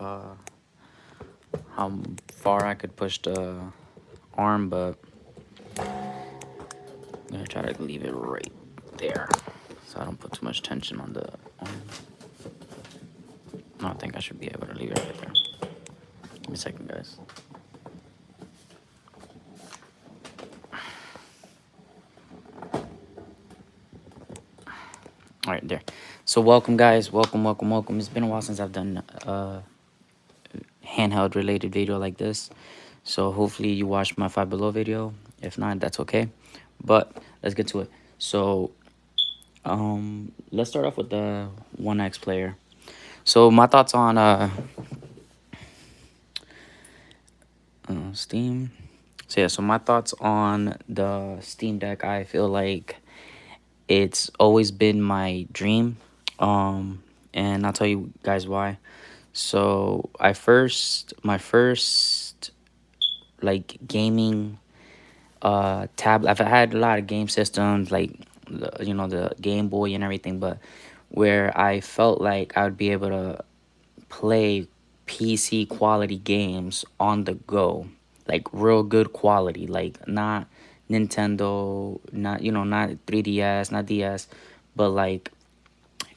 how far I could push the arm, but I'm gonna try to leave it right there so I don't put too much tension on the arm. No, I think I should be able to leave it right there. Give me a second, guys. All right, there. So welcome, guys. Welcome. It's been a while since I've done handheld related video like this. So hopefully you watched my Five Below video. If not, that's okay. But let's get to it. So let's start off with the 1X player. So my thoughts on Steam. So yeah, so my thoughts on the Steam Deck. I feel like it's always been my dream. And I'll tell you guys why. So my first like gaming tab. I've had a lot of game systems like the Game Boy and everything, but where I felt like I would be able to play PC quality games on the go, like real good quality, like not Nintendo, not 3DS, not DS, but like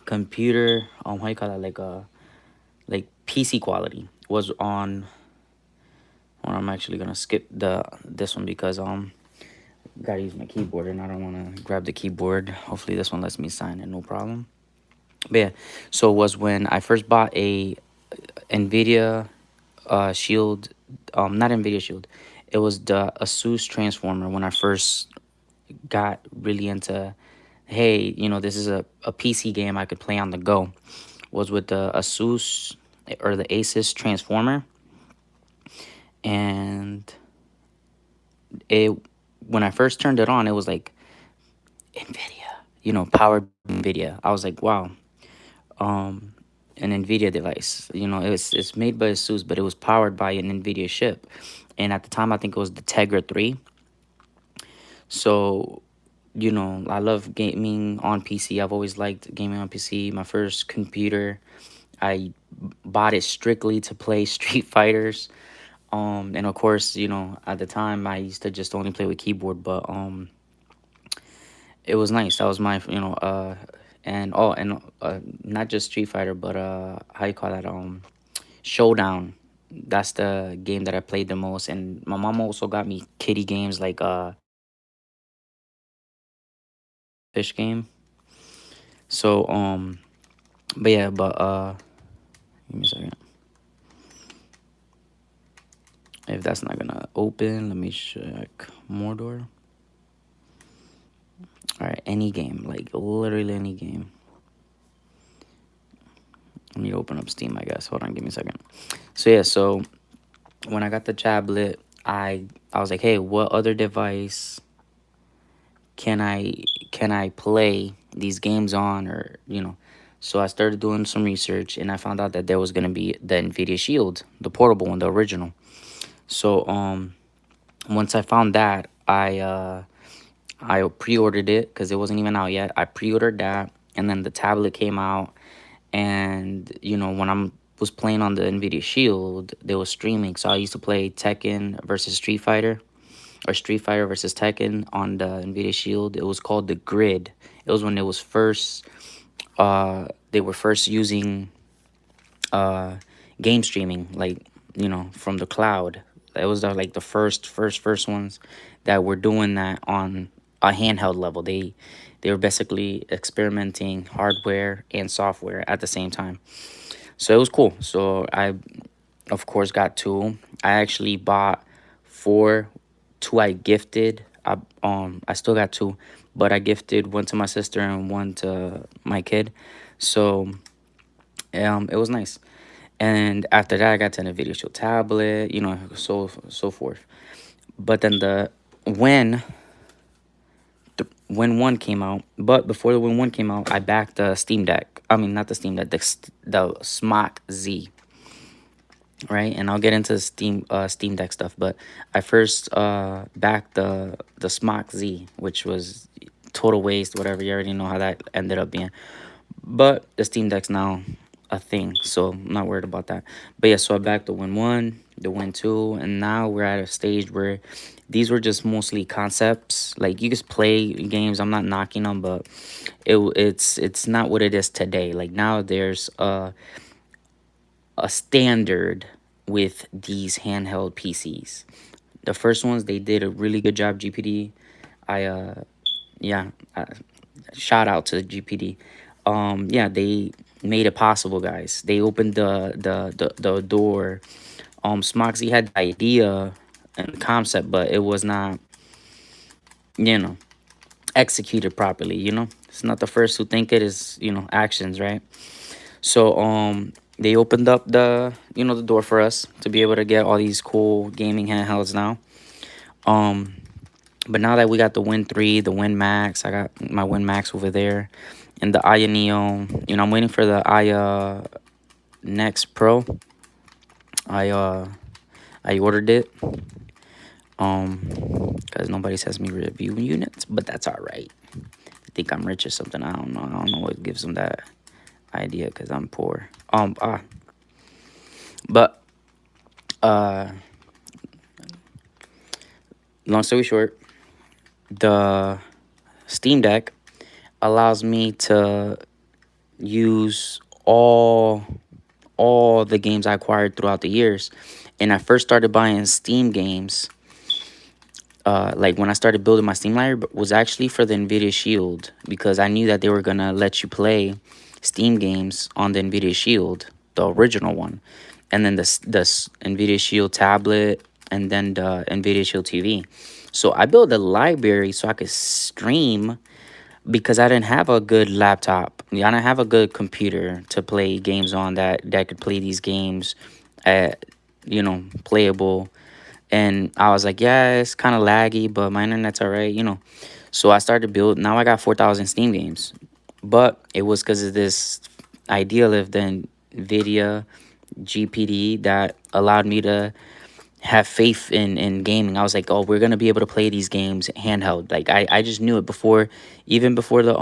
computer, how you call that, like PC quality was on. Or I'm actually gonna skip this one because gotta use my keyboard and I don't want to grab the keyboard. Hopefully this one lets me sign it, no problem. But yeah, so it was when I first bought a NVIDIA Shield, not NVIDIA Shield. It was the Asus Transformer when I first got really into, hey, this is a PC game I could play on the go. Was with the Asus or the Asus Transformer, and it when I first turned it on, it was like NVIDIA, powered NVIDIA. I was like, wow, an NVIDIA device. It's made by ASUS, but it was powered by an NVIDIA chip. And at the time, I think it was the Tegra 3. So, I love gaming on PC. I've always liked gaming on PC. My first computer, I bought it strictly to play Street Fighters. And of course, at the time, I used to just only play with keyboard, but it was nice. That was my, not just Street Fighter, but how you call that? Showdown. That's the game that I played the most. And my mom also got me kiddie games like fish game. So but yeah, give me a second. If that's not gonna open, let me check Mordor. All right, any game, like literally any game. Let me open up Steam, I guess. Hold on, give me a second. So yeah, so when I got the tablet, I was like, hey, what other device can I play these games on, or so I started doing some research and I found out that there was gonna be the NVIDIA Shield, the portable one, the original. So once I found that, I pre-ordered it because it wasn't even out yet. I pre-ordered that, and then the tablet came out, and when I was playing on the NVIDIA Shield, they was streaming. So I used to play Tekken versus Street Fighter, or Street Fighter versus Tekken on the NVIDIA Shield. It was called the Grid. It was when it was first, they were first using game streaming, like from the cloud. It was like the first ones that were doing that on a handheld level. They were basically experimenting hardware and software at the same time. So it was cool. So I, of course, got two. I actually bought four. Two I gifted. I still got two, but I gifted one to my sister and one to my kid. So it was nice. And after that, I got to a video show tablet, so forth. But then when one came out, but before the when one came out, I backed the Steam Deck. I mean, not the Steam Deck, the Smock Z, right? And I'll get into Steam Deck stuff, but I first backed the Smock Z, which was total waste, whatever. You already know how that ended up being. But the Steam Deck's now a thing, so I'm not worried about that. But yeah, so I backed the Win 1, the Win 2, and now we're at a stage where these were just mostly concepts. Like, you just play games. I'm not knocking them, but it's not what it is today. Like, now there's a standard with these handheld PCs. The first ones, they did a really good job. GPD, I yeah, shout out to the GPD. Yeah, they made it possible, guys. They opened the door. Smoxy had the idea and the concept, but it was not, you know, executed properly. It's not the first who think it is, actions, right? So they opened up the door for us to be able to get all these cool gaming handhelds now. Um, but now that we got the Win 3, the Win Max, I got my Win Max over there, and the Aya Neo. I'm waiting for the Aya Next Pro. I uh I ordered it. Because nobody sends me review units, but that's all right. I think I'm rich or something. I don't know. I don't know what gives them that idea, because I'm poor. But uh, long story short, the Steam Deck allows me to use all the games I acquired throughout the years. And I first started buying Steam games, like when I started building my Steam library, was actually for the Nvidia Shield, because I knew that they were gonna let you play Steam games on the Nvidia Shield, the original one, and then the Nvidia Shield tablet, and then the Nvidia Shield TV. So I built a library so I could stream, because I didn't have a good laptop. Yeah, I didn't have a good computer to play games on that could play these games at, playable. And I was like, yeah, it's kind of laggy, but my internet's all right, So I started to build. Now I got 4,000 Steam games. But it was because of this idea of the NVIDIA GPD that allowed me to have faith in gaming. I was like, oh, we're going to be able to play these games handheld. Like, I just knew it before, even before the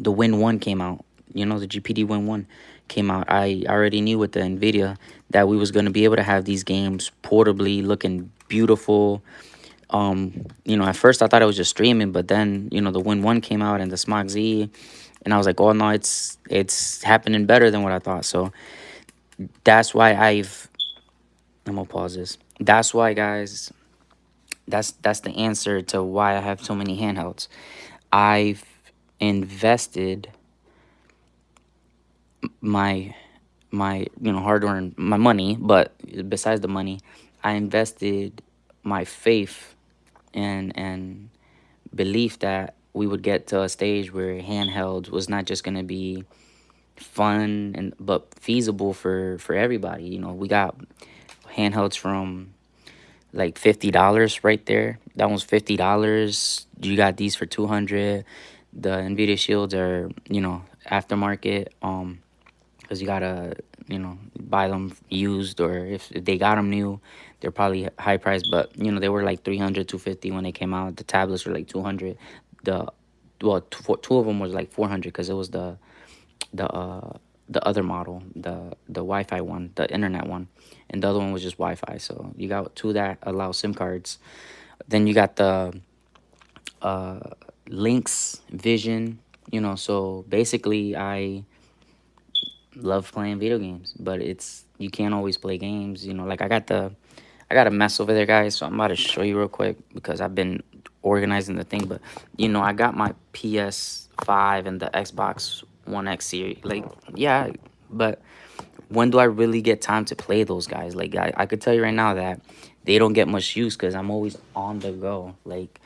Win 1 came out, the GPD Win 1 came out. I already knew with the NVIDIA that we was going to be able to have these games portably looking beautiful. At first I thought it was just streaming, but then, the Win 1 came out and the Smog Z, and I was like, oh no, it's happening better than what I thought. So that's why I'm gonna pause this. That's why, guys, that's the answer to why I have so many handhelds. I've invested my hard earned my money, but besides the money, I invested my faith and belief that we would get to a stage where handheld was not just gonna be fun and but feasible for everybody. We got handhelds from like $50 right there. That one's $50. You got these for 200. The Nvidia Shields are aftermarket. Because you gotta buy them used, or if they got them new, they're probably high price. But they were like 300, 250 when they came out. The tablets were like 200. The two of them was like 400, because it was the uh the other model, the Wi-Fi one, the internet one, and the other one was just Wi-Fi. So you got two that allow SIM cards. Then you got the Lynx Vision. So basically I love playing video games, but you can't always play games. Like I got a mess over there, guys. So I'm about to show you real quick, because I've been organizing the thing. But I got my PS5 and the Xbox One X series. Like, yeah, but when do I really get time to play those guys? Like, I could tell you right now that they don't get much use, because I'm always on the go. Like,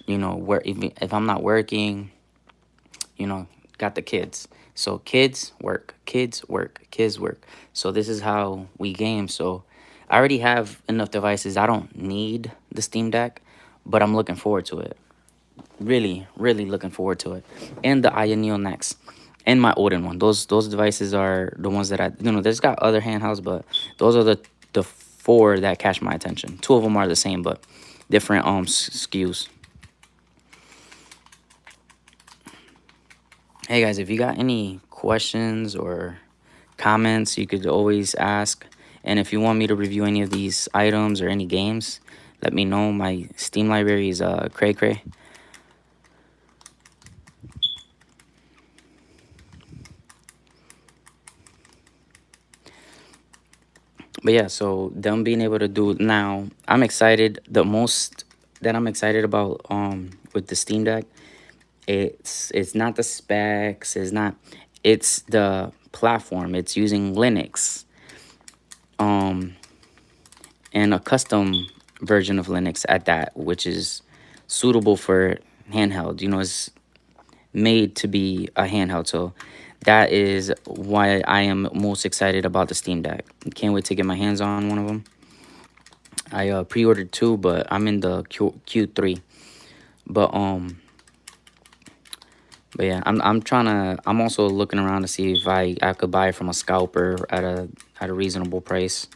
where if I'm not working, got the kids. So kids work, kids work, kids work. So this is how we game. So I already have enough devices. I don't need the Steam Deck, but I'm looking forward to it. Really, really looking forward to it. And the Aya Neo Next and my Odin one. Those devices are the ones that there's got other handhelds, but those are the four that catch my attention. Two of them are the same, but different SKUs. Hey guys, if you got any questions or comments. You could always ask. And if you want me to review any of these items or any games, let me know. My Steam library is cray cray. But yeah, so them being able to do now, I'm excited. The most that I'm excited about with the Steam Deck, it's not the specs, it's the platform. It's using Linux, um and a custom version of Linux at that, which is suitable for handheld. It's made to be a handheld. So that is why I am most excited about the Steam Deck. Can't wait to get my hands on one of them. I pre-ordered two, but I'm in the Q3. But yeah, I'm also looking around to see if I could buy it from a scalper at a reasonable price.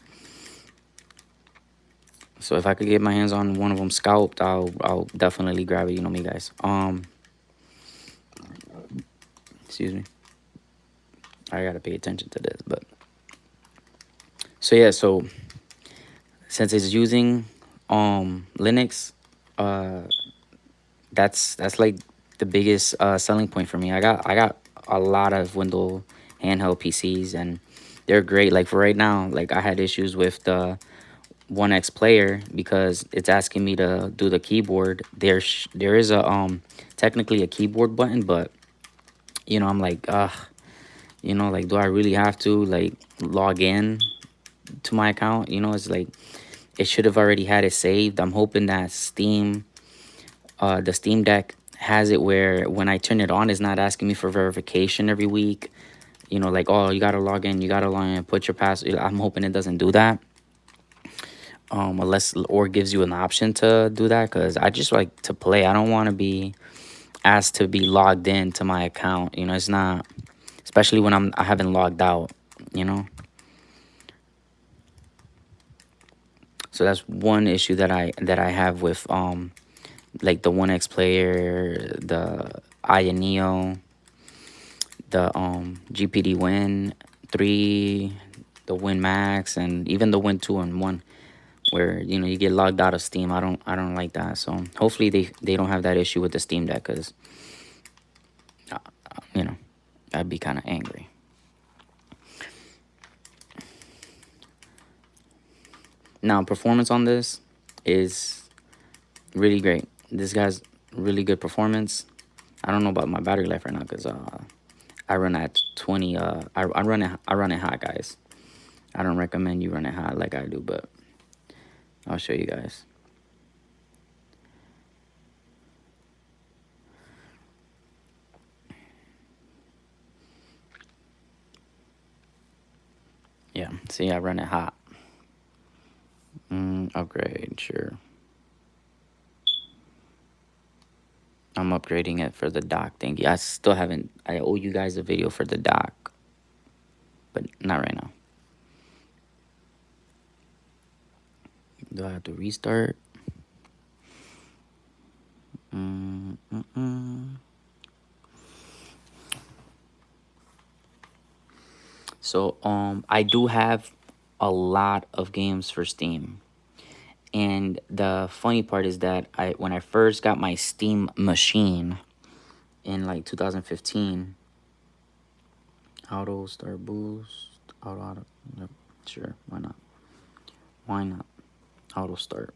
So if I could get my hands on one of them scalped, I'll definitely grab it. You know me, guys. Excuse me. I gotta pay attention to this, but so yeah, so since it's using Linux, uh that's like the biggest selling point for me. I got a lot of Windows handheld PCs, and they're great. Like for right now, like I had issues with the One X player because it's asking me to do the keyboard. There is a technically a keyboard button, but I'm like, like, do I really have to like log in to my account? It's like it should have already had it saved. I'm hoping that the Steam Deck has it where when I turn it on, it's not asking me for verification every week. Like, oh, you gotta log in, put your password. I'm hoping it doesn't do that. Unless or gives you an option to do that, because I just like to play. I don't want to be asked to be logged in to my account. It's not, especially when I haven't logged out. You know, so that's one issue that I have with like the One X player, the Aya Neo, the GPD Win 3, the Win Max, and even the Win 2 and 1, where you get logged out of Steam. I don't like that. So hopefully they don't have that issue with the Steam Deck, because you know I'd be kind of angry. Now performance on this is really great. This guy's really good performance. I don't know about my battery life right now, because I run at 20. I run it hot, guys. I don't recommend you run it hot like I do, but I'll show you guys. Yeah, see, I run it hot. Upgrade, sure. I'm upgrading it for the dock thingy. I still haven't. I owe you guys a video for the dock, but not right now. Do I have to restart? So I do have a lot of games for Steam. And the funny part is that when I first got my Steam machine in like 2015, auto start boost, auto, yep, sure, why not? Why not? Auto start.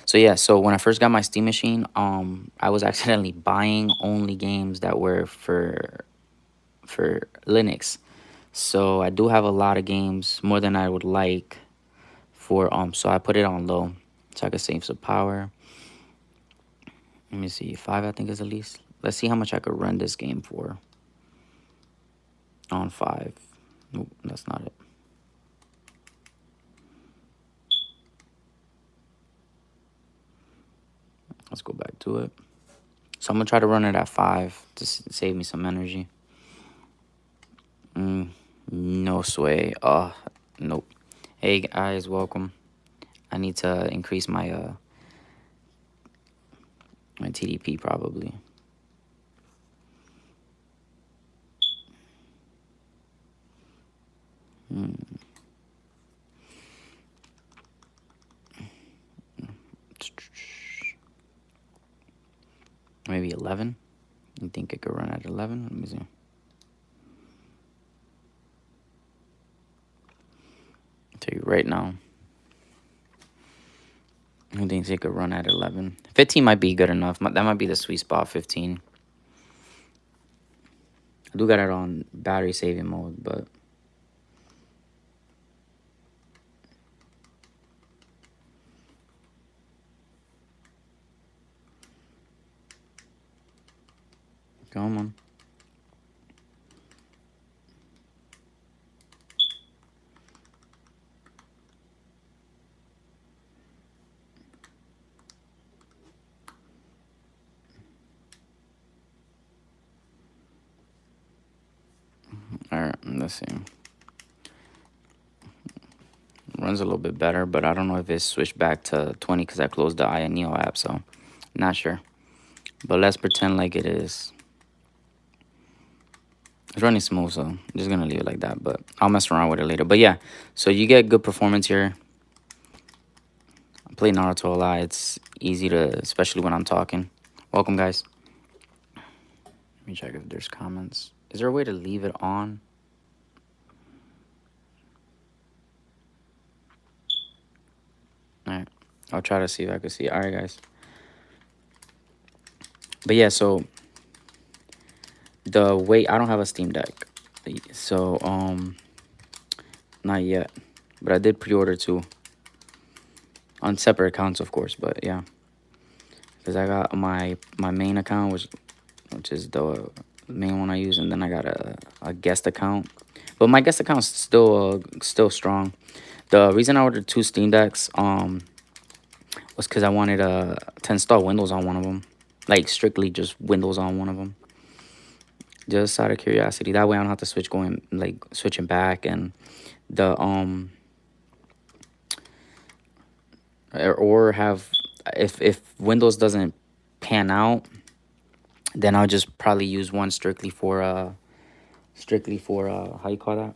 So yeah, so when I first got my Steam machine, I was accidentally buying only games that were for Linux. So I do have a lot of games, more than I would like for so I put it on low so I could save some power. Let me see, 5 I think is the least. Let's see how much I could run this game for on 5. Nope, that's not it. Let's go back to it. So I'm gonna try to run it at 5 to save me some energy. No sway. Nope. Hey guys, welcome. I need to increase my my TDP probably. Maybe 11. You think it could run at 11? Let me see. I'll tell you right now. Who thinks it could run at 11? 15 might be good enough. That might be the sweet spot, 15. I do got it on battery saving mode, but come on. All right, let's see. Runs a little bit better, but I don't know if it's switched back to 20 because I closed the INEO app, so not sure. But let's pretend like it is. It's running smooth, so I'm just gonna leave it like that. But I'll mess around with it later. But yeah, so you get good performance here. I play Naruto a lot. It's easy to, especially when I'm talking. Welcome, guys. Let me check if there's comments. Is there a way to leave it on? All right, I'll try to see if I can see it. All right, guys. But yeah, so the way I don't have a Steam Deck, so not yet, but I did pre-order two on separate accounts, of course. But yeah, because I got my main account, which is the main one I use, and then I got a guest account. But my guest account's still strong. The reason I ordered two Steam Decks was because I wanted to install Windows on one of them, like strictly just Windows on one of them, just out of curiosity. That way I don't have to switching back, and the or have, if Windows doesn't pan out, then I'll just probably use one strictly for how you call that,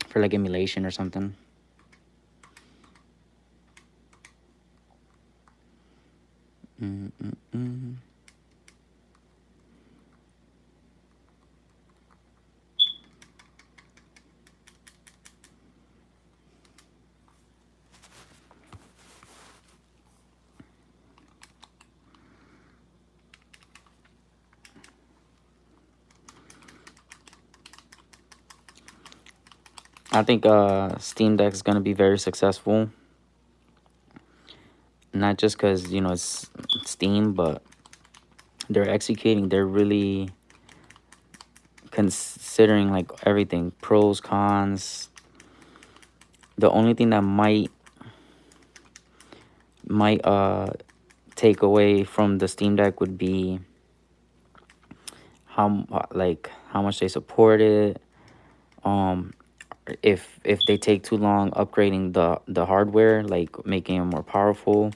for like emulation or something. I think Steam Deck is gonna be very successful. Not just because it's Steam, but they're executing. They're really considering like everything, pros, cons. The only thing that might take away from the Steam Deck would be how much they support it. If they take too long upgrading the hardware, like making it more powerful,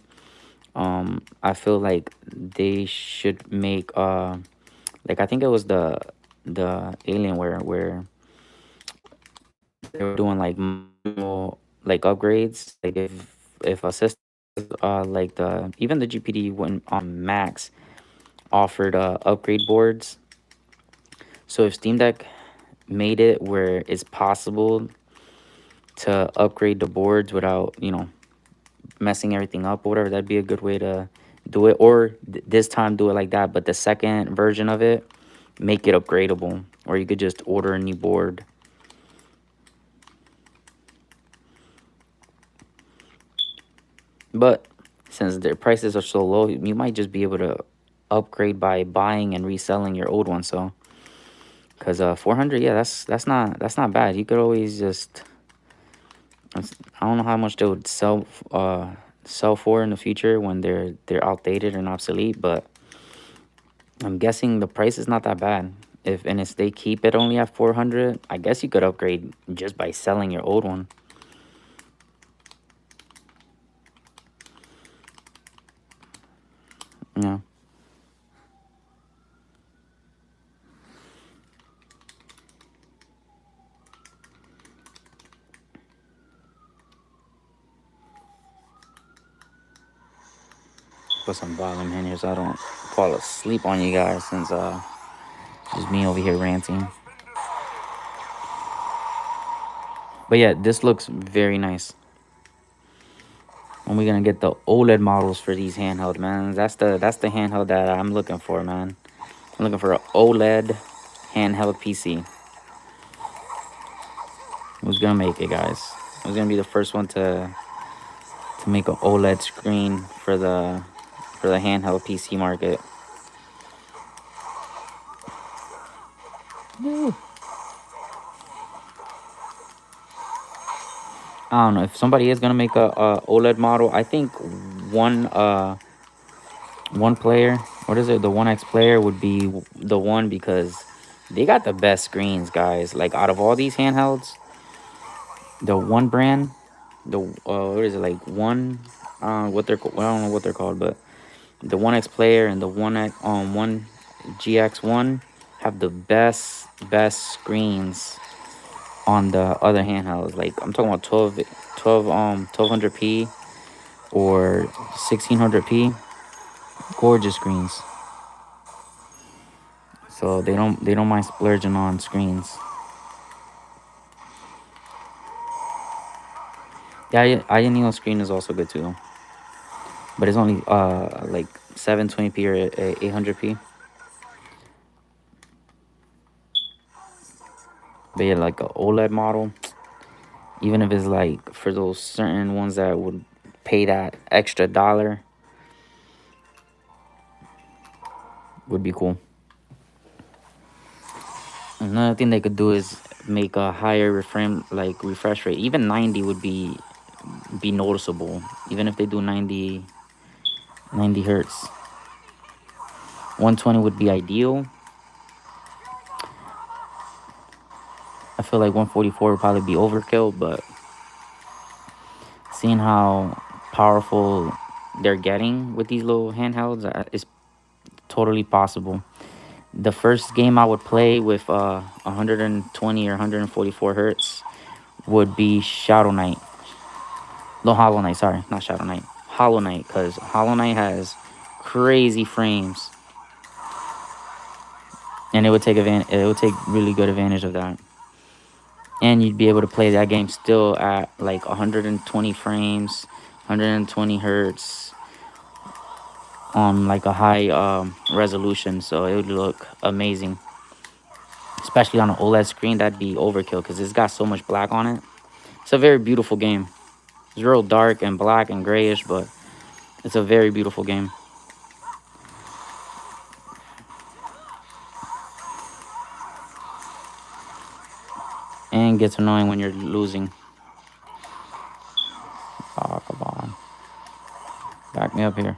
I feel like they should make like I think it was the Alienware where they were doing like like upgrades. Like if a system like the even the GPD when on Max offered upgrade boards. So if Steam Deck made it where it's possible to upgrade the boards without messing everything up or whatever, that'd be a good way to do it. Or this time do it like that, but the second version of it, make it upgradable, or you could just order a new board. But since their prices are so low, you might just be able to upgrade by buying and reselling your old one. So because 400, yeah, that's not bad. You could always just, I don't know how much they would sell for in the future when they're outdated and obsolete, but I'm guessing the price is not that bad. If they keep it only at 400, I guess you could upgrade just by selling your old one. Yeah. put some volume in here so I don't fall asleep on you guys since just me over here ranting. But yeah, this looks very nice. When we gonna get the OLED models for these handheld, man? That's the handheld that I'm looking for, man. I'm looking for an OLED handheld PC. Who's gonna make it, guys? Who's gonna be the first one to make an OLED screen for the handheld PC market? Woo. I don't know if somebody is gonna make a OLED model. I think one one player, what is it? The 1X player would be the one because they got the best screens, guys. Like out of all these handhelds, the one brand, the what is it like one? What they're I don't know what they're called, but the 1X player and the one GX1 have the best screens on the other handhelds. Like I'm talking about 1200p or 1600p, gorgeous screens. So they don't mind splurging on screens. Yeah, Ioneo screen is also good too, but it's only like 720p or 800p. But yeah, like a OLED model, even if it's like for those certain ones that would pay that extra dollar, would be cool. Another thing they could do is make a higher refresh rate. Even 90 would be noticeable. Even if they do 90 hertz, 120 would be ideal. I feel like 144 would probably be overkill, but seeing how powerful they're getting with these little handhelds is totally possible. The first game I would play with 120 or 144 hertz would be Shadow Knight. No, Hollow Knight, sorry, not Shadow Knight. Hollow Knight, because Hollow Knight has crazy frames. And it would take really good advantage of that. And you'd be able to play that game still at like 120 frames, 120 hertz on like a high resolution, so it would look amazing. Especially on an OLED screen, that'd be overkill because it's got so much black on it. It's a very beautiful game. It's real dark and black and grayish, but it's a very beautiful game. And gets annoying when you're losing. Oh, come on. Back me up here.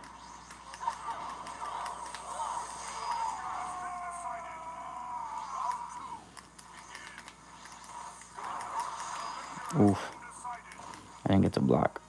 Oof. I didn't get to block.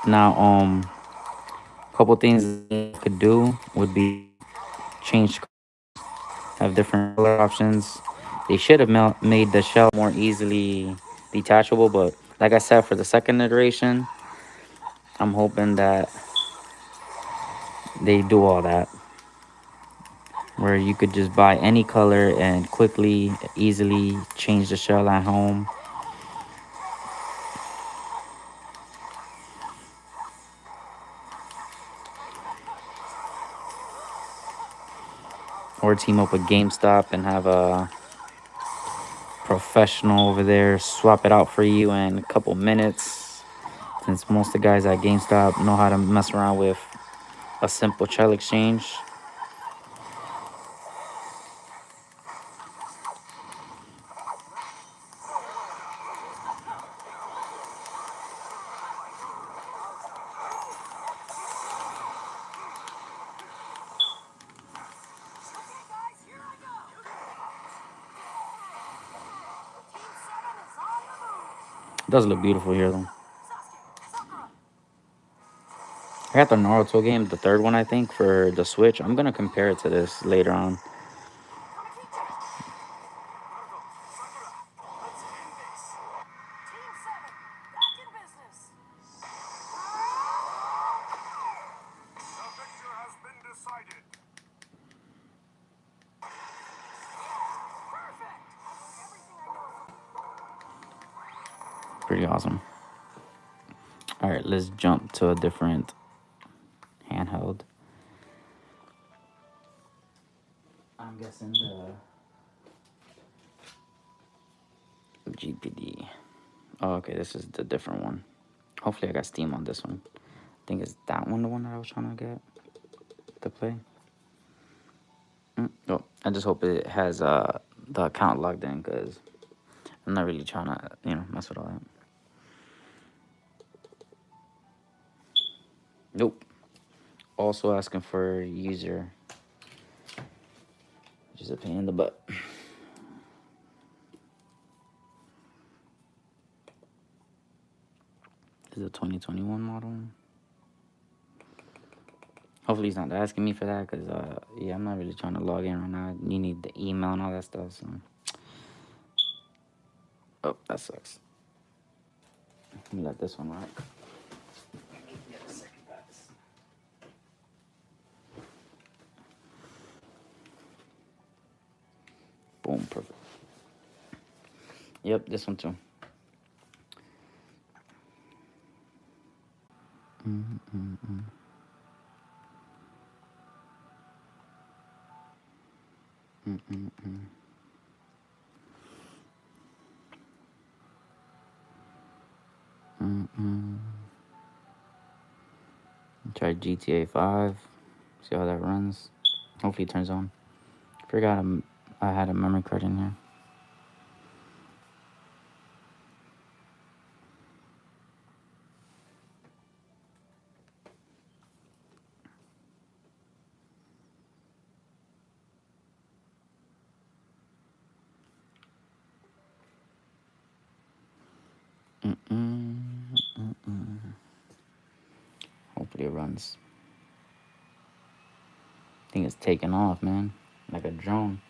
Now, couple things they could do would be change, have different color options. They should have made the shell more easily detachable, but like I said, for the second iteration, I'm hoping that they do all that, where you could just buy any color and quickly, easily change the shell at home. Or team up with GameStop and have a professional over there swap it out for you in a couple minutes. Since most of the guys at GameStop know how to mess around with a simple shell exchange. does look beautiful here though. I got the Naruto game, the third one I think for the Switch. I'm gonna compare it to this later on. Pretty awesome. All right, let's jump to a different handheld. I'm guessing the GPD. Oh, okay, this is the different one. Hopefully, I got Steam on this one. I think it's that one, the one that I was trying to get to play. Oh, I just hope it has the account logged in because I'm not really trying to mess with all that. Nope. Also asking for user, which is a pain in the butt. This is a 2021 model. Hopefully he's not asking me for that because, yeah, I'm not really trying to log in right now. You need the email and all that stuff, so. Oh, that sucks. Let me let this one rock. Get a second, guys. Boom, perfect. Yep, this one too. Mm-mm-mm. Mm-mm-mm. Mm-mm. Try GTA 5. See how that runs. Hopefully it turns on. Forgot I had a memory card in here. Hopefully it runs. I think it's taking off, man. Like a drone.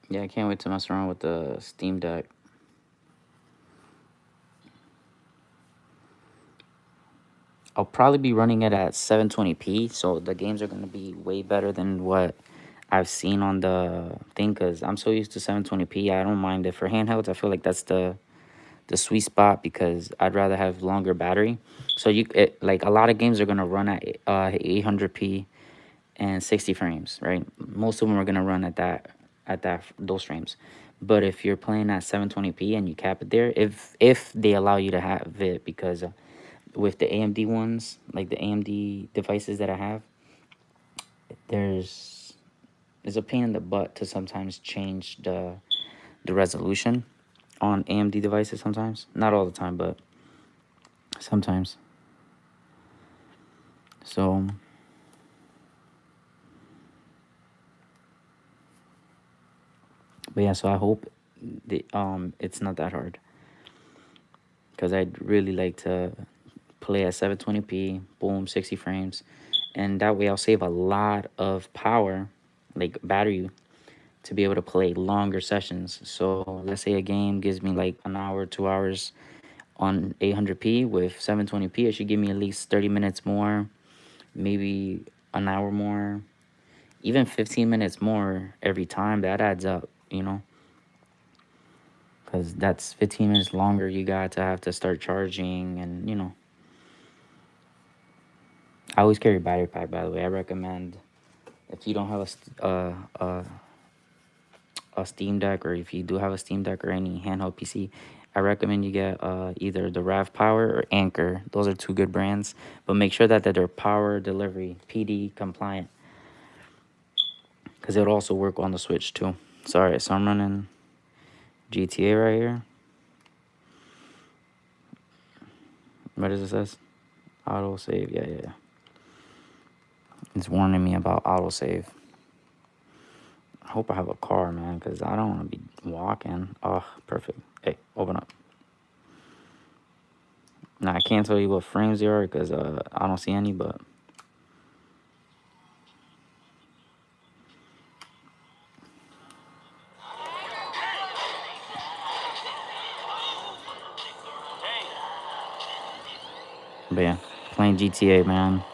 Yeah, I can't wait to mess around with the Steam Deck. I'll probably be running it at 720p, so the games are going to be way better than what I've seen on the thing, because I'm so used to 720p. I don't mind it. For handhelds, I feel like that's the sweet spot because I'd rather have longer battery. So like a lot of games are going to run at 800p and 60 frames, right? Most of them are going to run at those frames. But if you're playing at 720p and you cap it there, if they allow you to have it, because with the AMD ones, like the AMD devices that I have, there's a pain in the butt to sometimes change the resolution on AMD devices sometimes. Not all the time, but sometimes. So but yeah, so I hope it's not that hard, because I'd really like to play at 720p, boom, 60 frames, and that way I'll save a lot of power, like battery, to be able to play longer sessions. So let's say a game gives me like an hour, 2 hours on 800p. With 720p, it should give me at least 30 minutes more, maybe an hour more, even 15 minutes more every time. That adds up. Because that's 15 minutes longer you got to have to start charging. And I always carry a battery pack, by the way. I recommend, if you don't have a Steam Deck, or if you do have a Steam Deck or any handheld PC, I recommend you get either the Rav Power or Anchor. Those are two good brands, but make sure that they're power delivery PD compliant, because it'll also work on the Switch too. Sorry, so I'm running GTA right here. What does it says? Auto save. Yeah, yeah. It's warning me about auto save. I hope I have a car, man, because I don't want to be walking. Oh, perfect. Hey, open up. Now, I can't tell you what frames they are because I don't see any, but... But yeah, playing GTA, man.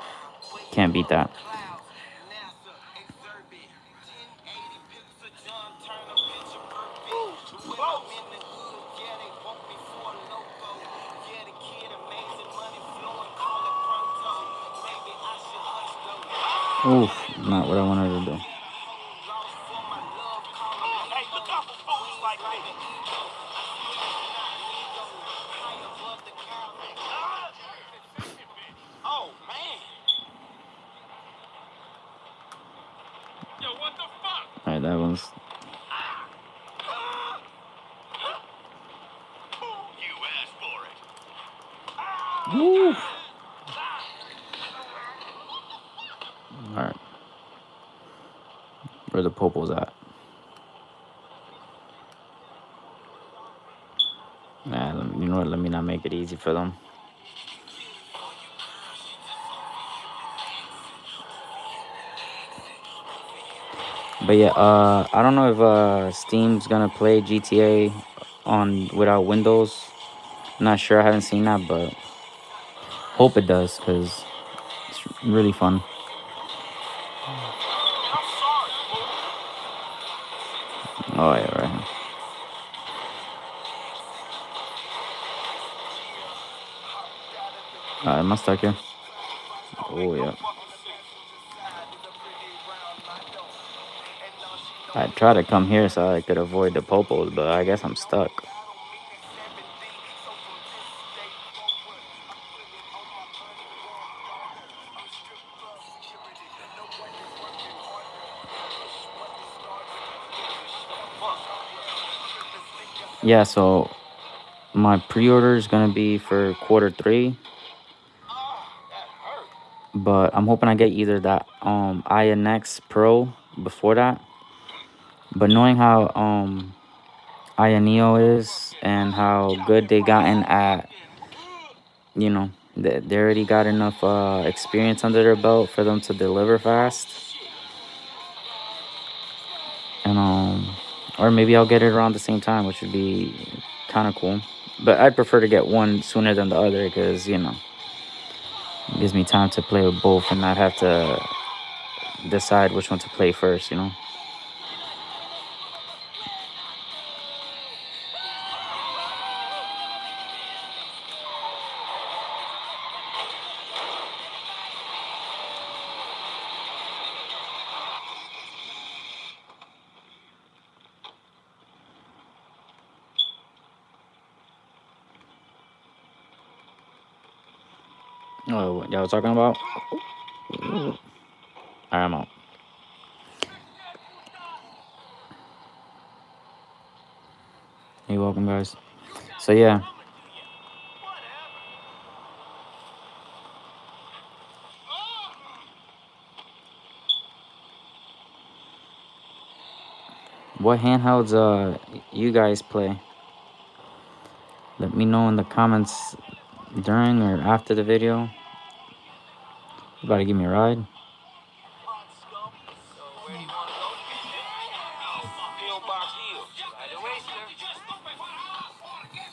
Can't beat that. Oof, not what I wanted to do. Oh man. Yo, what the fuck? Alright, that one's... You asked for it. Woo! Alright. Where the popos at? Nah, you know what? Let me not make it easy for them. But yeah, I don't know if Steam's gonna play GTA on without Windows. Not sure. I haven't seen that, but hope it does because it's really fun. Oh yeah, right. Am I stuck here? Oh yeah. I tried to come here so I could avoid the popos, but I guess I'm stuck. Yeah, so my pre-order is gonna be for Q3, but I'm hoping I get either that INX Pro before that. But knowing how Ioneo is and how good they gotten at, you know, they already got enough experience under their belt for them to deliver fast. And or maybe I'll get it around the same time, which would be kind of cool. But I'd prefer to get one sooner than the other because, you know, it gives me time to play with both and not have to decide which one to play first, you know. Oh, what y'all talking about? Alright, I'm out. You're welcome, guys. So yeah, what handhelds you guys play? Let me know in the comments during or after the video. You about to give me a ride?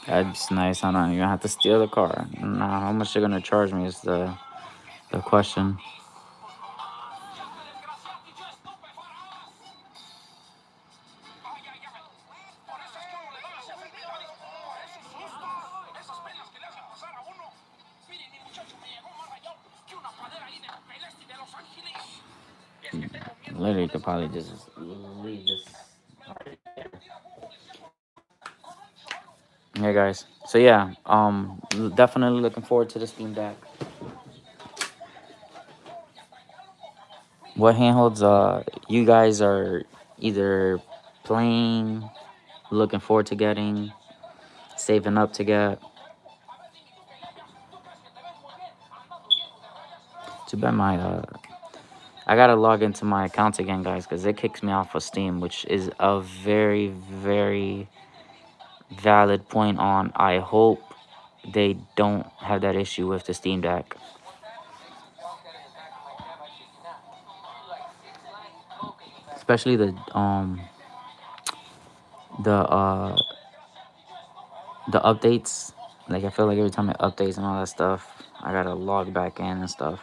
That's nice. I don't even have to steal the car. Nah, how much they're gonna charge me is the question. Literally could probably just leave this. Hey guys. So yeah, definitely looking forward to the Steam Deck. What handhelds you guys are either playing, looking forward to getting, saving up to get? Too bad my I gotta log into my account again, guys, because it kicks me off of Steam, which is a very, very valid point on. I hope they don't have that issue with the Steam Deck. Especially the the updates. Like I feel like every time it updates and all that stuff, I gotta log back in and stuff.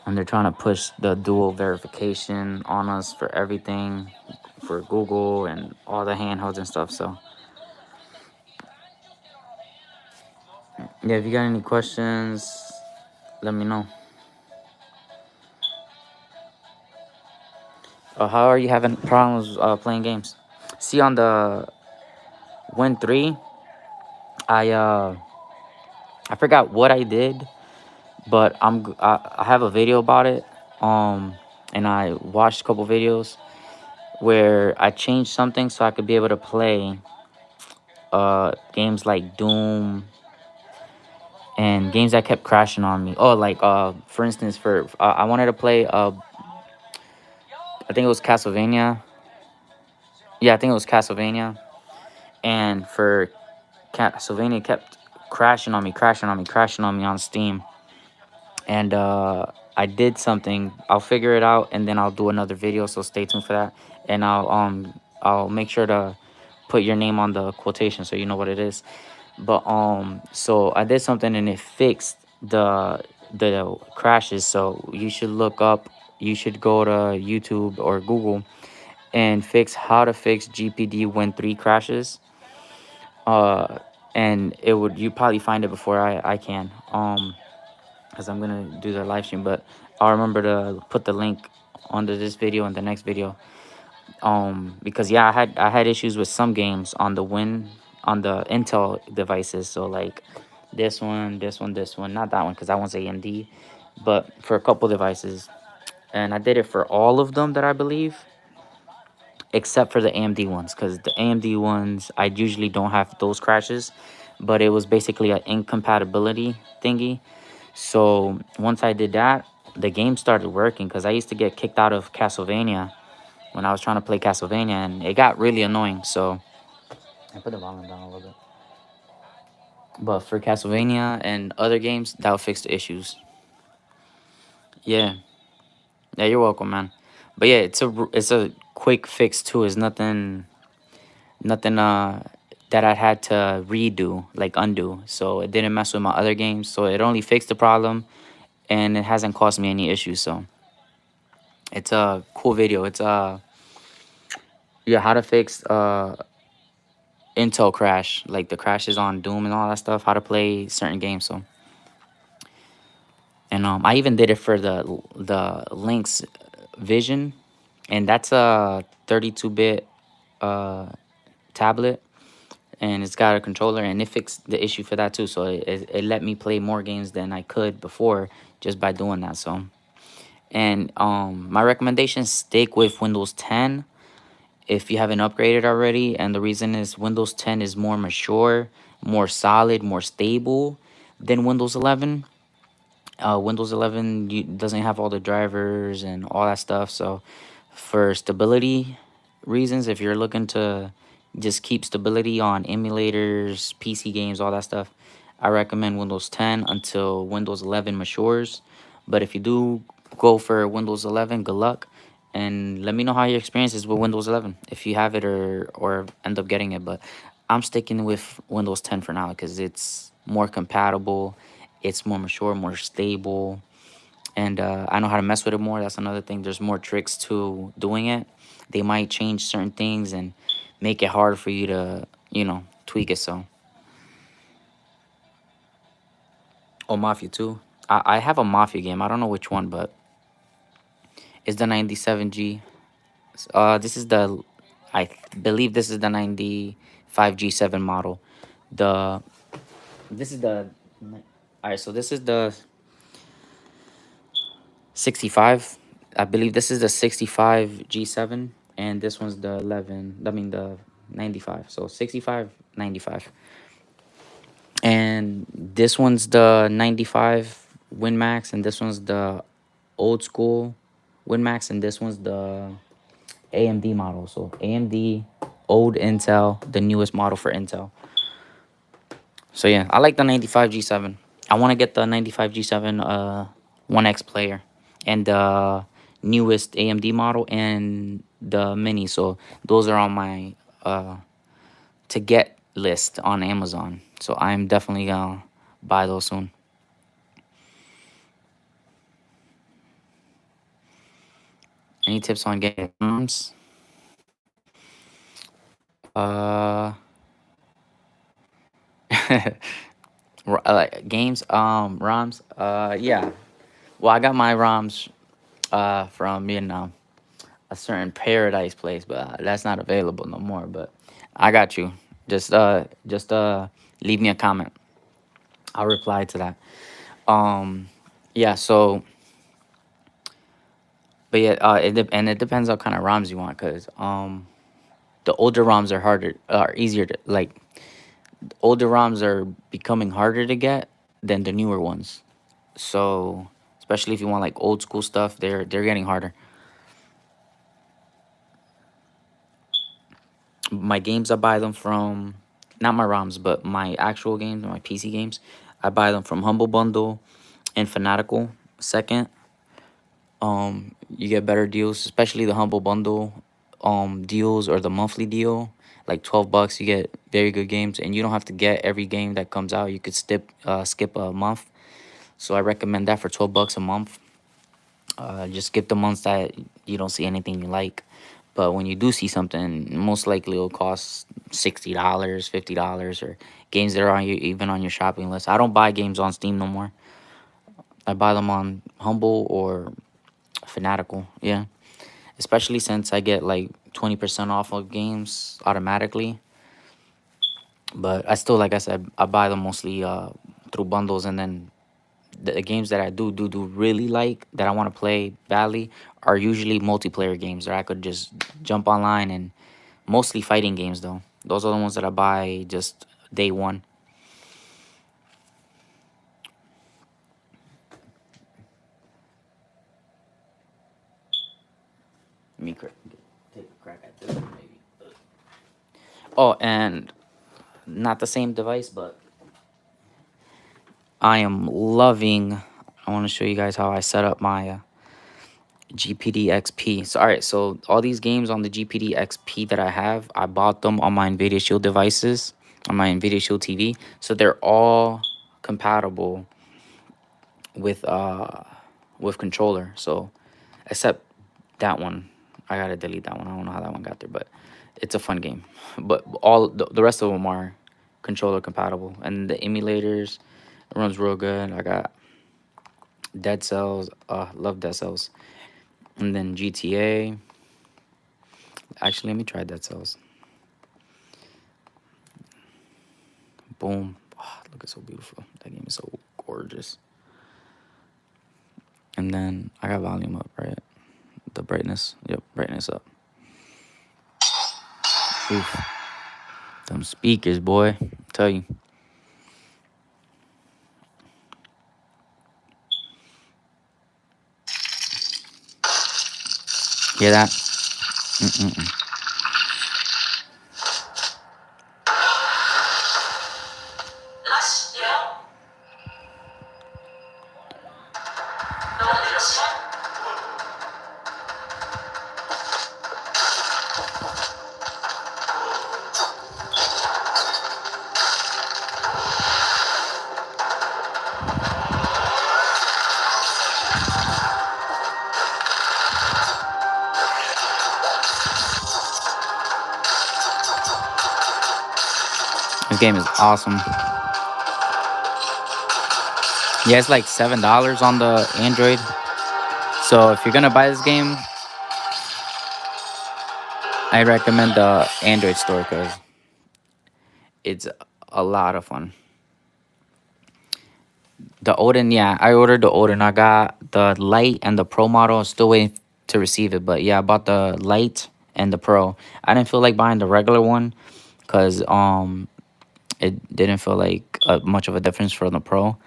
And they're trying to push the dual verification on us for everything, for Google and all the handhelds and stuff. So yeah, if you got any questions, let me know. How are you having problems playing games? See, on the Win 3, I uh I forgot what I did, but I have a video about it. Um, and I watched a couple videos where I changed something so I could be able to play games like Doom and games that kept crashing on me. Oh, like for instance, for I wanted to play I think it was Castlevania. Yeah, I think it was Castlevania, and for Castlevania kept crashing on me on Steam, and I did something. I'll figure it out, and then I'll do another video. So stay tuned for that, and I'll make sure to put your name on the quotation so you know what it is. But so I did something and it fixed the crashes. So you should look up. You should go to YouTube or Google and fix how to fix GPD Win 3 crashes. Uh, and it would you probably find it before I can. Because I'm gonna do the live stream, but I'll remember to put the link under this video and the next video. Because yeah, I had issues with some games on the on the Intel devices. So like this one, not that one because that one's AMD, but for a couple devices, and I did it for all of them that I believe, except for the AMD ones, because the AMD ones I usually don't have those crashes, but it was basically an incompatibility thingy. So once I did that, the game started working because I used to get kicked out of Castlevania when I was trying to play Castlevania, and it got really annoying. So I put the volume down a little bit. But for Castlevania and other games, that'll fix the issues. Yeah, yeah, you're welcome, man. But yeah, it's a quick fix too. It's nothing that I had to redo, like undo. So it didn't mess with my other games. So it only fixed the problem, and it hasn't caused me any issues. So it's a cool video. It's yeah, how to fix Intel crash, like the crashes on Doom and all that stuff, how to play certain games. So, and I even did it for the Lynx Vision, and that's a 32-bit tablet, and it's got a controller, and it fixed the issue for that too. So it let me play more games than I could before just by doing that. So, and my recommendation, stick with Windows 10 if you haven't upgraded already. And the reason is Windows 10 is more mature, more solid, more stable than Windows 11. Windows 11 doesn't have all the drivers and all that stuff. So for stability reasons, if you're looking to just keep stability on emulators, PC games, all that stuff, I recommend Windows 10 until Windows 11 matures. But if you do go for Windows 11, good luck. And let me know how your experience is with Windows 11, if you have it or end up getting it. But I'm sticking with Windows 10 for now because it's more compatible, it's more mature, more stable, and I know how to mess with it more. That's another thing. There's more tricks to doing it. They might change certain things and make it hard for you to, tweak it. So, oh, Mafia 2. I have a Mafia game. I don't know which one, but it's the 97G. This is I believe this is the 95G7 model. The This is the, all right. So this is the 65. I believe this is the 65 G7, and this one's the 11. I mean the 95. So 65, 95, and this one's the 95. WinMax, and this one's the old school WinMax, and this one's the AMD model. So AMD, old Intel, the newest model for Intel. So yeah, I like the 95 G7. I want to get the 95 G7 1X player and the newest AMD model and the mini. So those are on my to get list on Amazon. So I'm definitely gonna buy those soon. Any tips on getting ROMs? Uh, like games, ROMs. Yeah. Well, I got my ROMs from a certain paradise place, but that's not available no more. But I got you. Just leave me a comment. I'll reply to that. Um, yeah. So, but yeah, and it depends on kind of ROMs you want, cause the older ROMs are harder, are easier to like. Older ROMs are becoming harder to get than the newer ones. So, especially if you want like old school stuff, they're getting harder. My games, I buy them from, not my ROMs, but my actual games, my PC games. I buy them from Humble Bundle and Fanatical. Second, you get better deals, especially the Humble Bundle deals or the monthly deal. Like $12, you get very good games, and you don't have to get every game that comes out. You could skip a month. So I recommend that for $12 a month. Just skip the months that you don't see anything you like. But when you do see something, most likely it'll cost $60, $50, or games that are on you even on your shopping list. I don't buy games on Steam no more. I buy them on Humble or Fanatical. Yeah, especially since I get like 20% off of games automatically. But I still, like I said, I buy them mostly through bundles, and then the games that I do really like that I want to play badly are usually multiplayer games, or I could just jump online, and mostly fighting games though. Those are the ones that I buy just day one. Let me take a crack at this one maybe. Oh, and not the same device, but I am loving. I want to show you guys how I set up my GPD XP. So, all right, so all these games on the GPD XP that I have, I bought them on my NVIDIA Shield devices, on my NVIDIA Shield TV. So they're all compatible with controller. So except that one, I gotta delete that one. I don't know how that one got there, but it's a fun game. But all the rest of them are controller compatible, and the emulators, it runs real good. I got Dead Cells. Love Dead Cells. And then GTA. Actually, let me try Dead Cells. Boom. Oh, look, it's so beautiful. That game is so gorgeous. And then I got volume up, right? The brightness. Yep, brightness up. Oof. Them speakers, boy. Tell you. Hear that? Mm-mm-mm. This game is awesome. Yeah, it's like $7 on the Android. So if you're gonna buy this game, I recommend the Android store because it's a lot of fun. The Odin, yeah, I ordered the Odin. I got the Lite and the Pro model. I'm still waiting to receive it, but yeah, I bought the Lite and the Pro. I didn't feel like buying the regular one because it didn't feel like much of a difference for the Pro.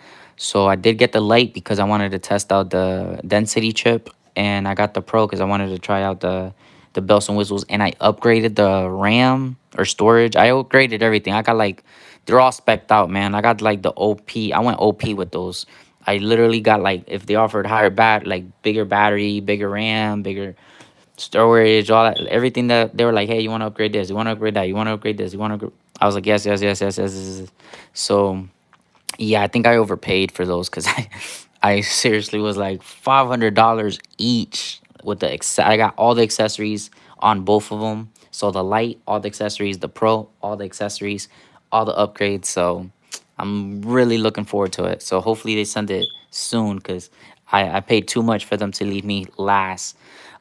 So I did get the light because I wanted to test out the density chip, and I got the pro because I wanted to try out the bells and whistles, and I upgraded the RAM or storage. I upgraded everything. I got like they're all specked out, man. I got like the OP. I went OP with those. I literally got like if they offered higher like bigger battery, bigger RAM, bigger storage, all that, everything that they were like, hey, you want to upgrade this, you want to upgrade that, you want to upgrade this, you want to. I was like, yes, yes, yes, yes, yes, yes, yes. So yeah, I think I overpaid for those because I seriously was like $500 each with the I got all the accessories on both of them. So the light, all the accessories, the pro, all the accessories, all the upgrades. So I'm really looking forward to it. So hopefully they send it soon because I paid too much for them to leave me last.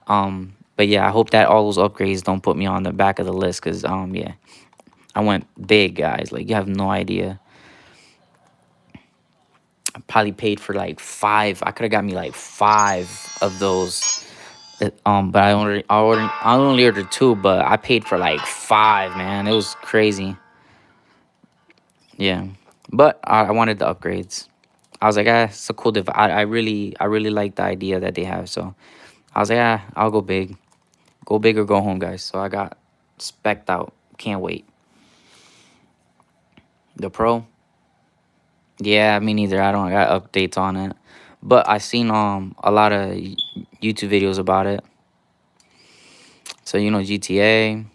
But yeah, I hope that all those upgrades don't put me on the back of the list because yeah, I went big, guys. Like you have no idea. Probably paid for like five. I could have got me like five of those. But I only ordered two, but I paid for like five, man. It was crazy. Yeah, but I wanted the upgrades. I was like, ah, it's a cool device. I really like the idea that they have. So I was like, ah, I'll go big or go home, guys. So I got specked out. Can't wait. The pro, yeah, me neither. I don't got updates on it, but I seen a lot of YouTube videos about it. So you know GTA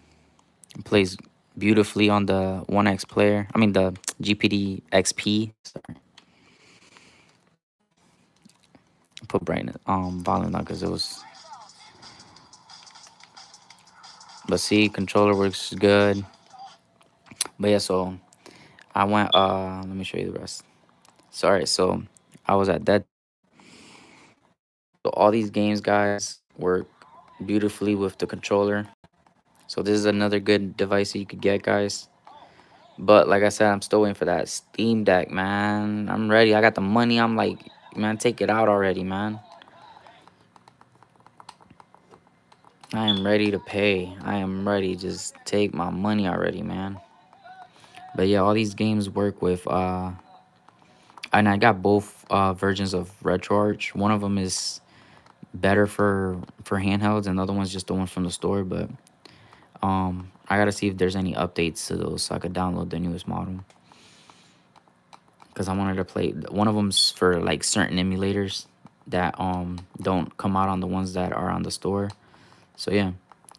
plays beautifully on the One X player. I mean the GPD XP. Sorry, put brightness volume down because it was. But see, controller works good. But yeah, so I went. Let me show you the rest. Sorry, so I was at that. So all these games, guys, work beautifully with the controller. So this is another good device that you could get, guys. But like I said, I'm still waiting for that Steam Deck, man. I'm ready. I got the money. I'm like, man, take it out already, man. I am ready to pay. I am ready. Just take my money already, man. But yeah, all these games work with and I got both versions of RetroArch. One of them is better for handhelds, and the other one's just the one from the store. But I gotta see if there's any updates to those so I could download the newest model. Because I wanted to play one of them's for like certain emulators that don't come out on the ones that are on the store. So yeah,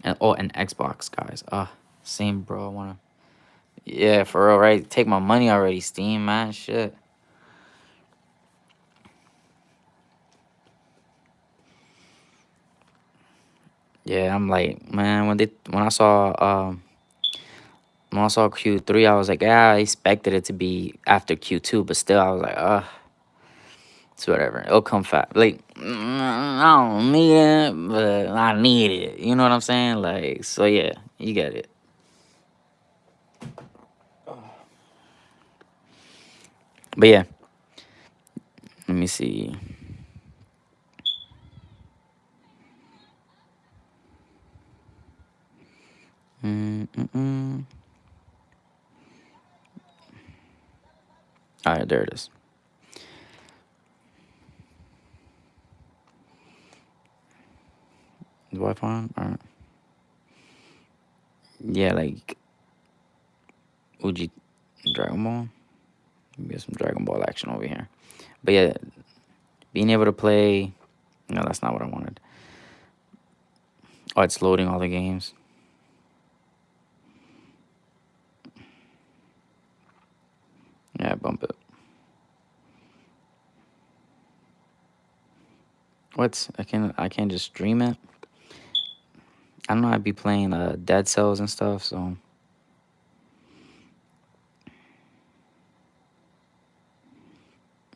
and oh, and Xbox guys. Same bro. I wanna. Yeah, for real, right? Take my money already, Steam, man. Shit. Yeah, I'm like, man, when I saw Q3, I was like, yeah, I expected it to be after Q2, but still, I was like, it's whatever. It'll come fast. Like, I don't need it, but I need it. You know what I'm saying? Like, so yeah, you get it. But yeah, let me see. Mm-mm-mm. All right, there it is. The Wi-Fi on? All right. Yeah, like Uji Dragon Ball. We get some Dragon Ball action over here. But yeah, being able to play. No, that's not what I wanted. Oh, it's loading all the games. Yeah, bump it. What? I can't just stream it. I don't know. I'd be playing Dead Cells and stuff. So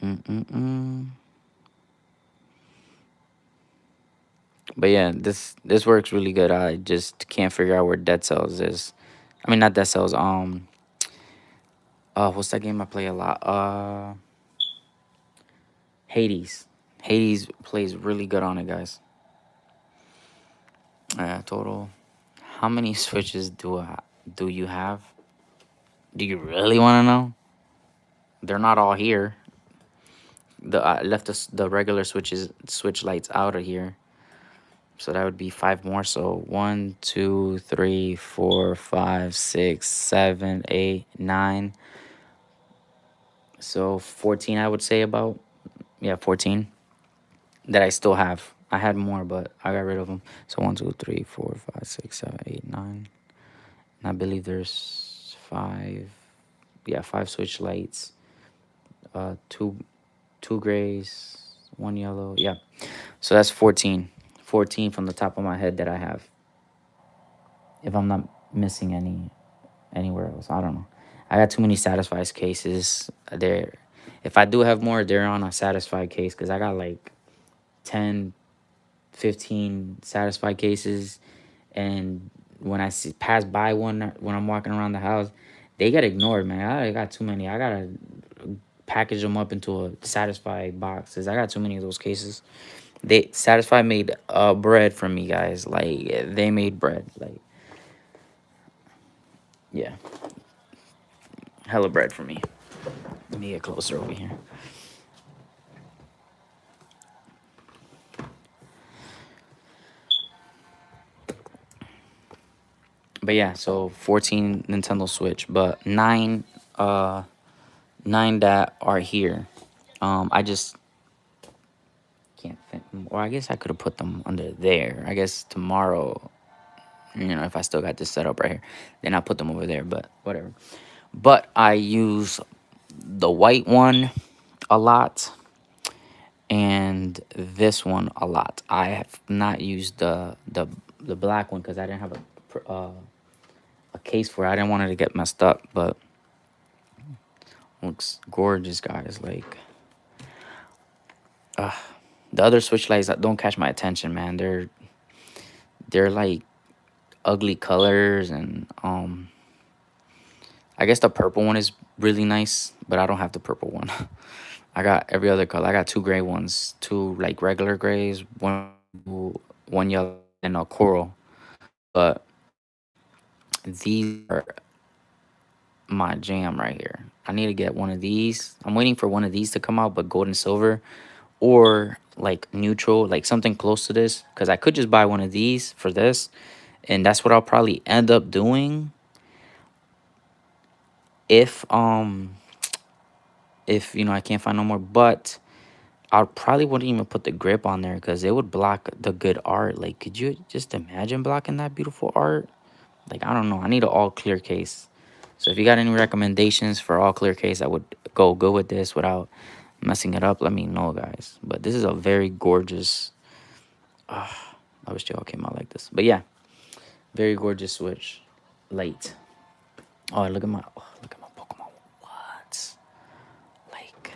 mm-mm-mm. But yeah, this works really good. I just can't figure out where Dead Cells is. I mean, not Dead Cells. What's that game I play a lot? Hades. Hades plays really good on it, guys. Total. How many switches do you have? Do you really want to know? They're not all here. The I left the regular switch lights out of here. So that would be five more. So one, two, three, four, five, six, seven, eight, nine. So 14, I would say about. Yeah, 14 that I still have. I had more, but I got rid of them. So one, two, three, four, five, six, seven, eight, nine. And I believe there's five. Yeah, five switch lights. Two grays, one yellow. Yeah. So that's 14. 14 from the top of my head that I have. If I'm not missing anywhere else. I don't know. I got too many satisfied cases. There, if I do have more, they're on a satisfied case because I got like 10, 15 satisfied cases, and when I pass by one when I'm walking around the house, they get ignored, man. I got too many. I gotta package them up into a satisfied boxes. I got too many of those cases. They satisfied made bread for me, guys. Like they made bread. Like yeah, hella bread for me. Let me get closer over here. But yeah, so 14 Nintendo Switch, but uh nine that are here. I just can't think. Well, I guess I could have put them under there. I guess tomorrow, if I still got this set up right here, then I'll put them over there. But whatever. But I use the white one a lot and this one a lot. I have not used the black one because I didn't have a case for it. I didn't want it to get messed up, but looks gorgeous, guys. Like the other switch lights that don't catch my attention, man. They're like ugly colors, and I guess the purple one is really nice, but I don't have the purple one. I got every other color. I got two gray ones, two like regular grays, one yellow, and a coral. But these are my jam right here. I need to get one of these. I'm waiting for one of these to come out, but gold and silver, or like neutral, like something close to this. Because I could just buy one of these for this, and that's what I'll probably end up doing if I can't find no more. But I probably wouldn't even put the grip on there because it would block the good art. Like, could you just imagine blocking that beautiful art? Like, I don't know. I need an all clear case. So if you got any recommendations for all clear case, I would go good with this without messing it up. Let me know, guys. But this is a very gorgeous. I wish they all came out like this. But yeah, very gorgeous Switch. Late. Oh, look at my Pokemon. What? Like,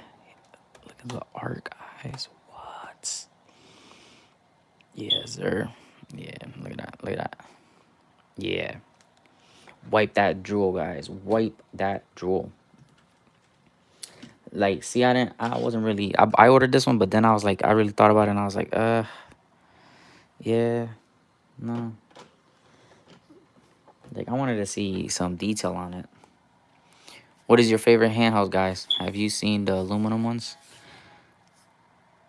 look at the art, guys. What? Yes, sir. Yeah, look at that. Look at that. Yeah. Wipe that drool, guys. Wipe that drool. Like, see, I wasn't really, I ordered this one, but then I was like, I really thought about it, and I was like, yeah, no. Like, I wanted to see some detail on it. What is your favorite handheld, guys? Have you seen the aluminum ones?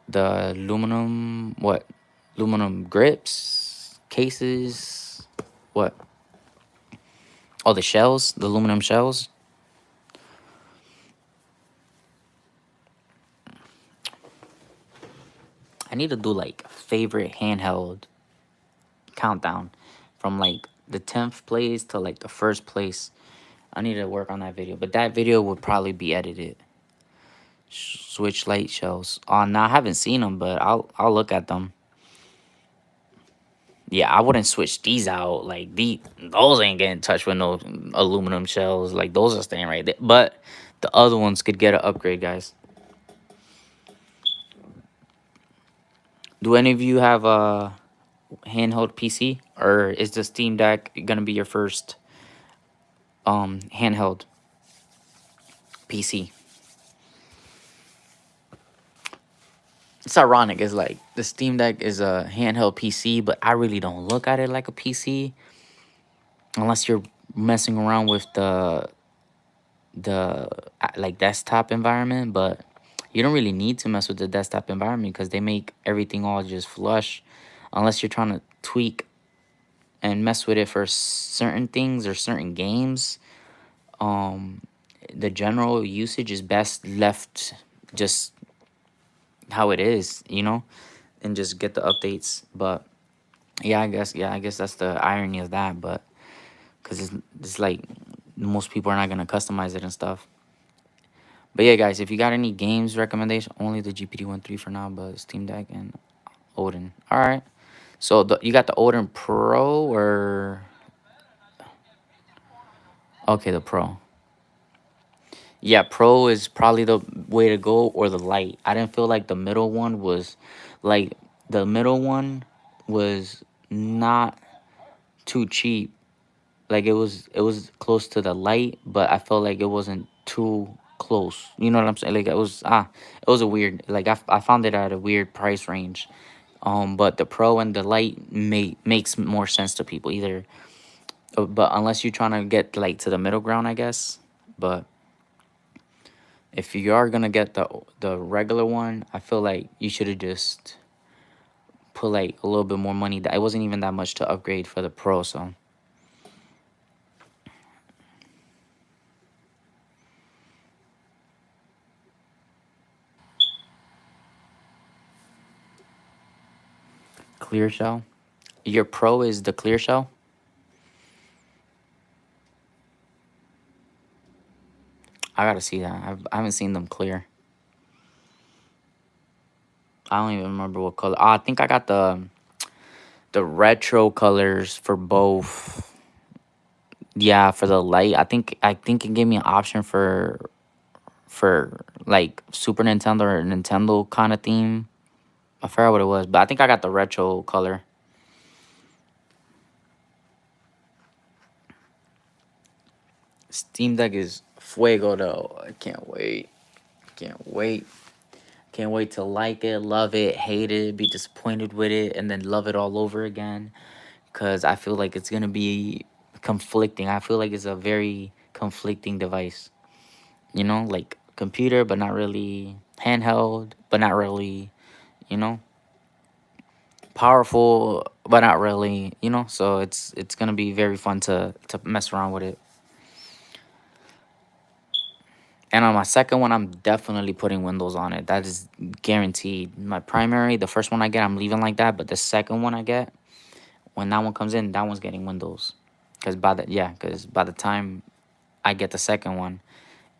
The aluminum, what? Aluminum grips, cases, what? Oh, the shells, the aluminum shells. I need to do like favorite handheld countdown from like the 10th place to like the first place. I need to work on that video, but that video would probably be edited. Switch light shells. Oh no, I haven't seen them, but I'll look at them. Yeah, I wouldn't switch these out. Like those ain't getting touched with no aluminum shells. Like those are staying right there. But the other ones could get an upgrade, guys. Do any of you have a handheld PC, or is the Steam Deck gonna be your first handheld PC? It's ironic. It's like the Steam Deck is a handheld PC, but I really don't look at it like a PC unless you're messing around with the like desktop environment. But You don't really need to mess with the desktop environment because they make everything all just flush, unless you're trying to tweak and mess with it for certain things or certain games. Um, the general usage is best left just how it is, and just get the updates. But yeah, I guess that's the irony of that. But because it's like most people are not gonna customize it and stuff. But yeah, guys, if you got any games recommendation, only the GPT 1.3 for now, but Steam Deck and Odin. All right. So you got the Odin Pro or okay, the Pro. Yeah, Pro is probably the way to go, or the Light. I didn't feel like the middle one was like the middle one was not too cheap. Like it was close to the Light, but I felt like it wasn't too close. You know what I'm saying? Like it was a weird, like I found it at a weird price range. But the Pro and the Light makes more sense to people either. But unless you're trying to get like to the middle ground, I guess. But if you are gonna get the regular one, I feel like you should have just put like a little bit more money. That it wasn't even that much to upgrade for the Pro. So clear shell. Your Pro is the clear shell. I gotta see that. I haven't seen them clear. I don't even remember what color. I think I got the retro colors for both. Yeah, for the light, I think it gave me an option for like Super Nintendo or Nintendo kind of theme. I forgot what it was, but I think I got the retro color. Steam Deck is fuego though. I can't wait. Can't wait. Can't wait to like it, love it, hate it, be disappointed with it, and then love it all over again. Cause I feel like it's gonna be conflicting. I feel like it's a very conflicting device. Like computer, but not really. Handheld, but not really. You know, powerful, but not really. So it's gonna be very fun to mess around with it. And on my second one, I'm definitely putting Windows on it. That is guaranteed. My primary, the first one I get, I'm leaving like that. But the second one I get, when that one comes in, that one's getting Windows. Because by the time I get the second one,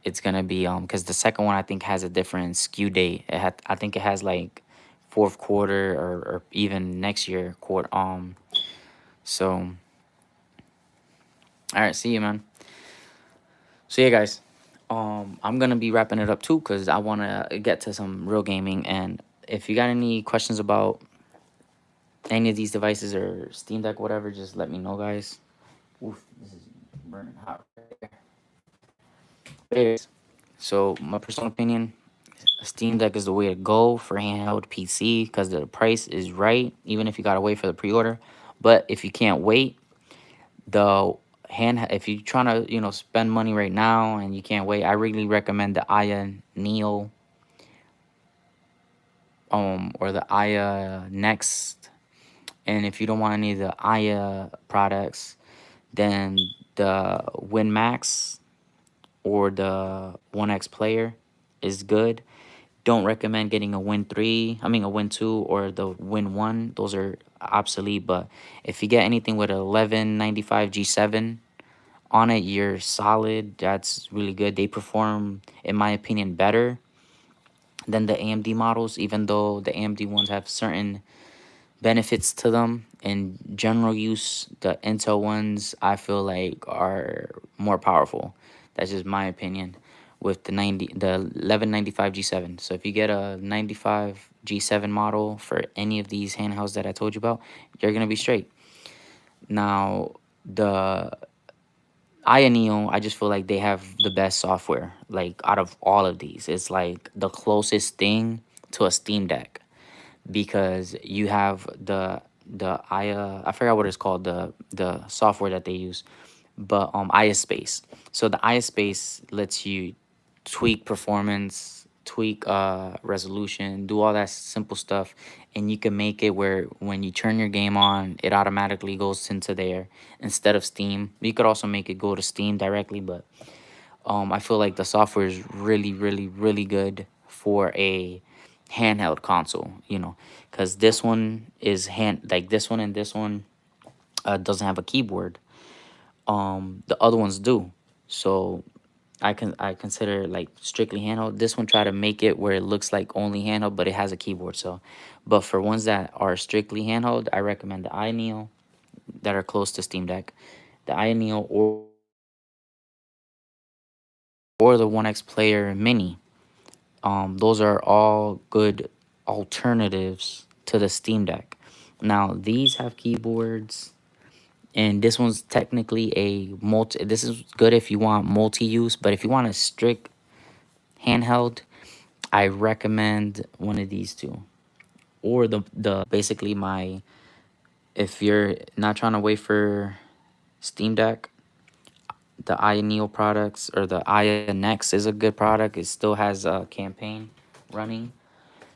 it's gonna be because the second one I think has a different SKU date. I think it has like fourth quarter or even next year quarter. So all right, see you, man. So yeah, guys. I'm gonna be wrapping it up too because I wanna get to some real gaming. And if you got any questions about any of these devices or Steam Deck, whatever, just let me know, guys. Oof, this is burning hot right there. Anyways, so my personal opinion, Steam Deck is the way to go for handheld PC because the price is right, even if you gotta wait for the pre-order. But if you can't wait, the if you're trying to spend money right now and you can't wait, I really recommend the Aya Neo or the Aya Next. And if you don't want any of the Aya products, then the WinMax or the 1X player is good. Don't recommend getting a Win 3, I mean a Win 2 or the Win 1. Those are obsolete, but if you get anything with a 1195 G7 on it, you're solid. That's really good. They perform, in my opinion, better than the AMD models, even though the AMD ones have certain benefits to them. In general use, the Intel ones I feel like are more powerful. That's just my opinion with the 1195 G7. So if you get a 95 G7 model for any of these handhelds that I told you about, you're gonna be straight. Now the Ioneo, I just feel like they have the best software. Like out of all of these, it's like the closest thing to a Steam Deck because you have the Aya. I forgot what it's called. The software that they use, but Aya Space. So the Aya Space lets you tweak performance tweak resolution, do all that simple stuff, and you can make it where when you turn your game on, it automatically goes into there instead of Steam. You could also make it go to Steam directly, but I feel like the software is really, really, really good for a handheld console, you know, because this one is like this one and this one doesn't have a keyboard. The other ones do. So I consider like strictly handheld. This one try to make it where it looks like only handheld, but it has a keyboard. So, but for ones that are strictly handheld, I recommend the iNeo that are close to Steam Deck, the iNeo or the One X Player Mini. Those are all good alternatives to the Steam Deck. Now these have keyboards, and this one's technically a multi. This is good if you want multi-use, but if you want a strict handheld, I recommend one of these two, or the basically my, if you're not trying to wait for Steam Deck, the Aya Neo products or the Aya Next is a good product. It still has a campaign running,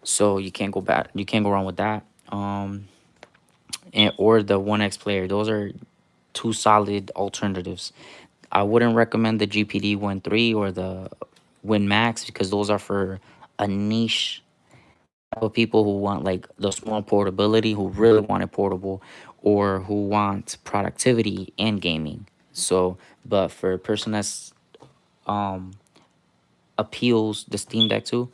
so you can't go bad. You can't go wrong with that. Or the One X Player. Those are two solid alternatives. I wouldn't recommend the GPD Win 3 or the Win Max because those are for a niche type of people who want like the small portability, who really want it portable, or who want productivity and gaming. So, but for a person that's um appeals the Steam Deck to,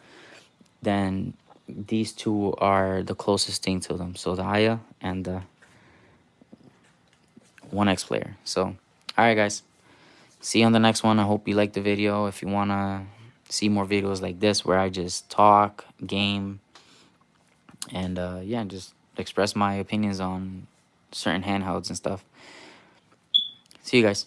then these two are the closest thing to them. So the Aya and the One X Player. So, all right, guys. See you on the next one. I hope you liked the video. If you want to see more videos like this where I just talk, game, and yeah, just express my opinions on certain handhelds and stuff. See you guys.